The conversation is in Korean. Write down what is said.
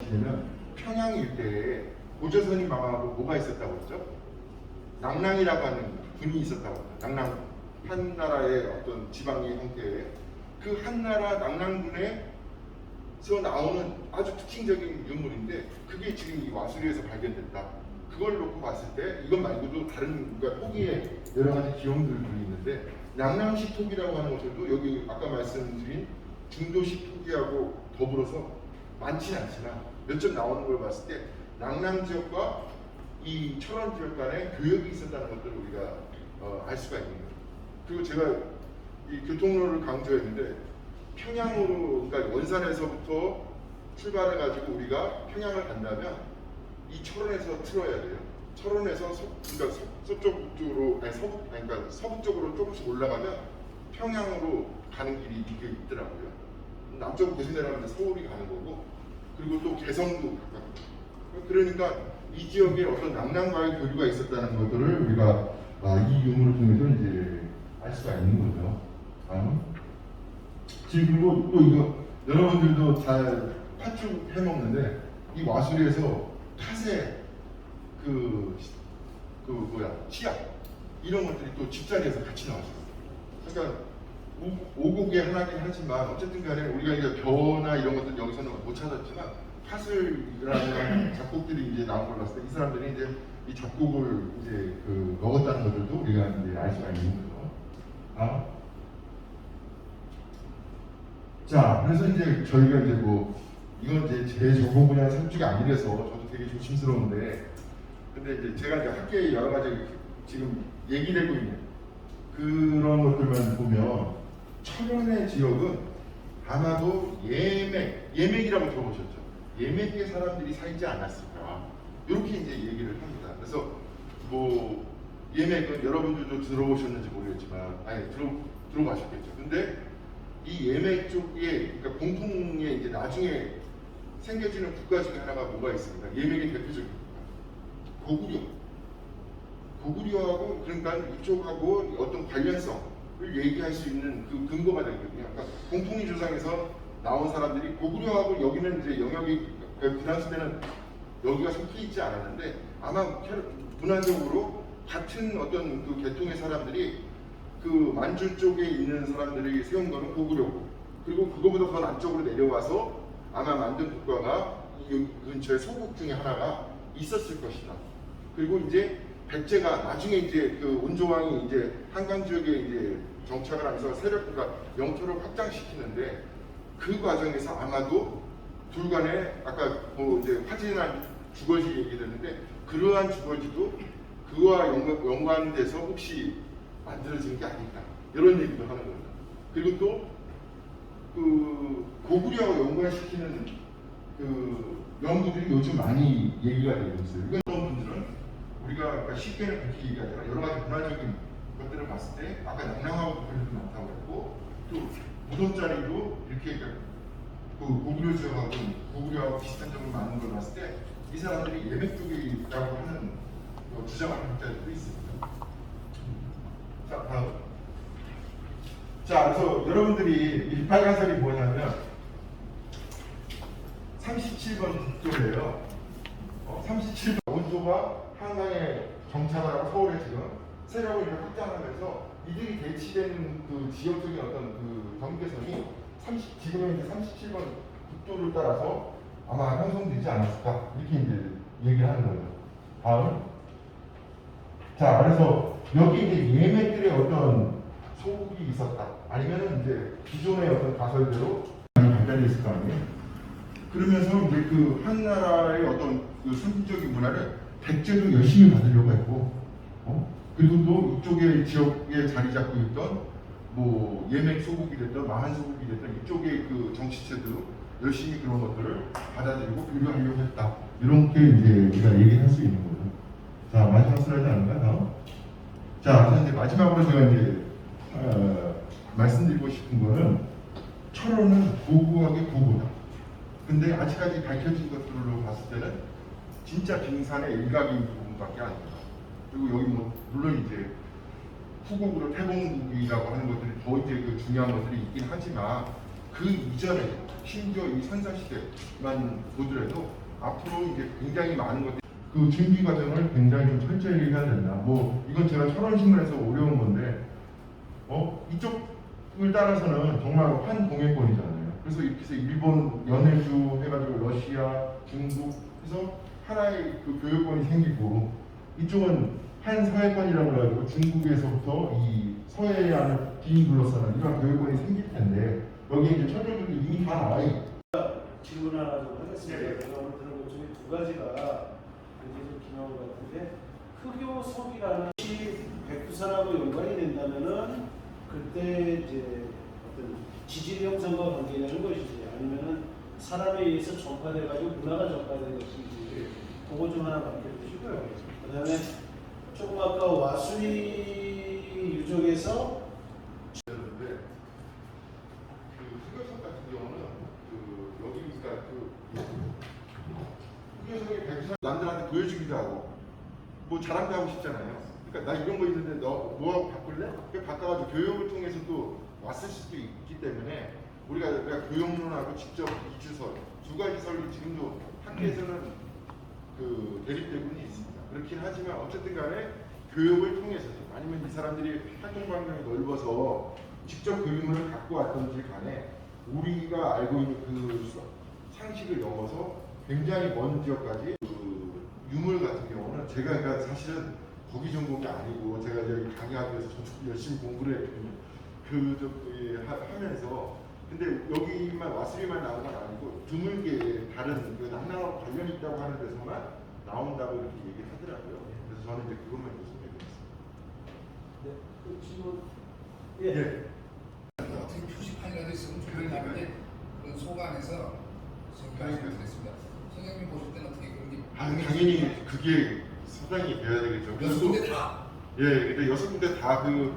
보시면 평양 일대에 고조선이 망하고 뭐가 있었다고 했죠? 낭랑이라고 하는 군이 있었다고 합니다. 낭랑, 한 나라의 어떤 지방의 형태의 그 한 나라 낭랑군에서 나오는 아주 특징적인 유물인데 그게 지금 이 와수리에서 발견됐다. 그걸 놓고 봤을 때 이것 말고도 다른 그러니까 토기에 여러 가지 기형들이 있는데 낭랑식 토기라고 하는 것들도 여기 아까 말씀드린 중도식 토기하고 더불어서 많지는 않지만 몇 점 나오는 걸 봤을 때 낭랑 지역과 이 철원 지역 간에 교역이 있었다는 것들을 우리가 알 수가 있는 거예요. 그리고 제가 이 교통로를 강조했는데 평양으로 그러니까 원산에서부터 출발해 가지고 우리가 평양을 간다면 이 철원에서 틀어야 돼요. 철원에서 그러니까 서쪽 쪽으로 그러니까 서북 쪽으로 조금씩 올라가면 평양으로 가는 길이 이게 있더라고요. 남쪽으로 계속 내려가면 서울이 가는 거고 그리고 또 개성도 가깝고 그러니까 이 지역에 어떤 낭랑과의 교류가 있었다는 것들을 우리가 이 유물을 통해서 이제 알 수가 있는 거죠. 지금 그리고 또 이거 여러분들도 잘 팥죽 해먹는데 이 와수리에서 팥에 치약 이런 것들이 또 집자리에서 같이 나왔어요. 그러니까 오곡의 하나긴 하지만 어쨌든 간에 우리가 이제 벼나 이런 것들 여기서는 못 찾았지만 팥을이라는 작곡들이 이제 나온 걸 봤을 때 이 사람들이 이제 이 작곡을 이제 먹었다는 것들도 우리가 이제 알 수가 있는 거죠. 자, 그래서 이제 저희가 이제 이건 이제 제 전공 분야 산쪽이 아니라서 저도 되게 조심스러운데, 근데 이제 제가 이제 학계에 여러 가지 지금 얘기되고 있는 그런 것들만 보면 철원의 지역은 아마도 예맥이라고 들어보셨죠? 예맥의 사람들이 살지 않았을까? 이렇게 이제 얘기를 합니다. 그래서 예맥은 여러분들도 들어보셨는지 모르겠지만, 들어보셨겠죠. 근데 이 예맥 쪽에 그러니까 공통에 이제 나중에 생겨지는 국가 중에 하나가 뭐가 있습니까? 예맥의 대표적인 국가 고구려하고 그러니까 이쪽하고 어떤 관련성을 얘기할 수 있는 그 근거가 되거든요. 그러니까 공통의 조상에서 나온 사람들이 고구려하고 여기는 이제 영역이 그 당시에는 여기가 속해 있지 않았는데 아마 문화적으로 같은 어떤 그 계통의 사람들이 그 만주 쪽에 있는 사람들이 세운 거는 고구려고 그리고 그거보다 더 남쪽으로 내려와서 아마 만든 국가가 이 근처에 소국 중에 하나가 있었을 것이다. 그리고 이제 백제가 나중에 이제 그 온조왕이 이제 한강 지역에 이제 정착을 하면서 세력과 영토를 확장시키는데 그 과정에서 아마도 둘 간에 아까 이제 화진한 주거지 얘기했는데 그러한 주거지도 그와 연관돼서 혹시 만들어진 게 아닐까 이런 얘기도 하는 겁니다. 그리고 또 그 고구려하고 연관시키는 그 연구들이 요즘 많이 얘기가 되고 있어요. 이건 어떤 분들은 우리가 쉽게는 그렇게 얘기하지 않아요. 여러 가지 문화적인 것들을 봤을 때 아까 낭랑하고 관련도 많다고 했고 또 무덤자리도 이렇게 그 고구려 지역하고 고구려하고 비슷한 점을 많은 걸 봤을 때 이 사람들이 예맥 쪽이라고 하는 주장하는 학자들도 있습니다. 자, 다음. 자, 그래서 여러분들이 이 빨간색이 뭐냐면 37번 국도예요. 37번 온조가 한강에 정착을 하고 서울에 지금 세력을 이렇게 확장하면서 이들이 대치되는 그 지역적인 어떤 그 경계선이 지금의 이제 37번 국도를 따라서 아마 형성되지 않았을까 이렇게 이제 얘기를 하는 거죠. 다음. 자, 그래서 여기 이제 예맥들의 어떤 소국이 있었다. 아니면은 이제 기존의 어떤 가설대로 많이 발달이 있을 거 아니에요. 그러면서 이제 그 한 나라의 어떤 그 선진적인 문화를 백제도 열심히 받으려고 했고, 그리고 또 이쪽에 지역에 자리 잡고 있던 예맥 소국이 됐던 마한 소국이 됐던 이쪽의 그 정치체도 열심히 그런 것들을 받아들이고 교류하려고 했다. 이렇게 이제 우리가 얘기할 수 있는 거죠. 자, 마지막 슬라이드 아닌가요? 자, 그래서 이제 마지막으로 제가 이제 말씀드리고 싶은 거는 철원은 고고하게 고고다. 근데 아직까지 밝혀진 것들로 봤을 때는 진짜 빙산의 일각인 부분밖에 아닙니다. 그리고 여기 물론 이제 후국으로 태봉국이라고 하는 것들이 더 이제 그 중요한 것들이 있긴 하지만 그 이전에 심지어 이 선사시대만 보더라도 앞으로 이제 굉장히 많은 것들이 그 준비 과정을 굉장히 좀 철저히 해야 된다. 뭐 이건 제가 철원신문에서 어려운 건데 이쪽을 따라서는 정말 환동해권이잖아요. 그래서 이렇게 해서 일본 연해주 해가지고 러시아, 중국 해서 하나의 그 교역권이 생기고 이쪽은 한서해권이라고 해가지고 중국에서부터 이 서해안을 뒤둘러싸는 이런 교역권이 생길 텐데 여기 이제 철도들도 이미 다 나와 있고. 질문 하나 좀 하겠습니다. 제가 오늘 들은 것 중에 두 가지가 굉장히 좀 기나온 것 같은데 흑요석이라는 것이 백두산하고 연관이 된다면은 그때 이제 어떤 지질 형성과 관계되는 것이지 아니면은 사람에 의해서 전파돼가지고 문화가 전파된 것인지 그거 좀 하나 밝혀주시고요. 그다음에 조금 아까 와수리 유적에서 그 흑요석 같은 경우는 그 여기가 그 흑요석이 백두산 남들한테 보여주기도 하고 뭐 자랑도 하고 싶잖아요. 그러니까 나 이런 거 있는데 너 뭐하고 바꿀래? 그 바꿔가지고 교육을 통해서도 왔을 수도 있기 때문에 우리가 교육론하고 직접 이주설 두 가지 설이 지금도 학계에서는 그 대립되고는 있습니다. 그렇긴 하지만 어쨌든 간에 교육을 통해서 아니면 이 사람들이 활동 반경이 넓어서 직접 교육문을 갖고 왔던지 간에 우리가 알고 있는 그 상식을 넘어서 굉장히 먼 지역까지 그 유물 같은 경우는 제가 그러니까 사실은 거기 전공이 아니고 제가 여기 강의하기 위해서 저쪽 열심히 공부를 했거든요. 하면서 근데 여기만 와수리만 나온 건 아니고 드물게 다른 그 낙랑하고 관련이 있다고 하는 데서만 나온다고 이렇게 얘기를 하더라고요. 그래서 저는 이제 그것만 요즘에 네, 그 질문 예. 어떻게 표시판이라도 있으면 좋겠는데 그런 소관에서 말씀드렸습니다. 선생님 보실 때는 어떻게 그런 게 당연히 그게 소장이 돼야 되겠죠. 여섯 군데 다 예, 근데 여섯 군데 다 그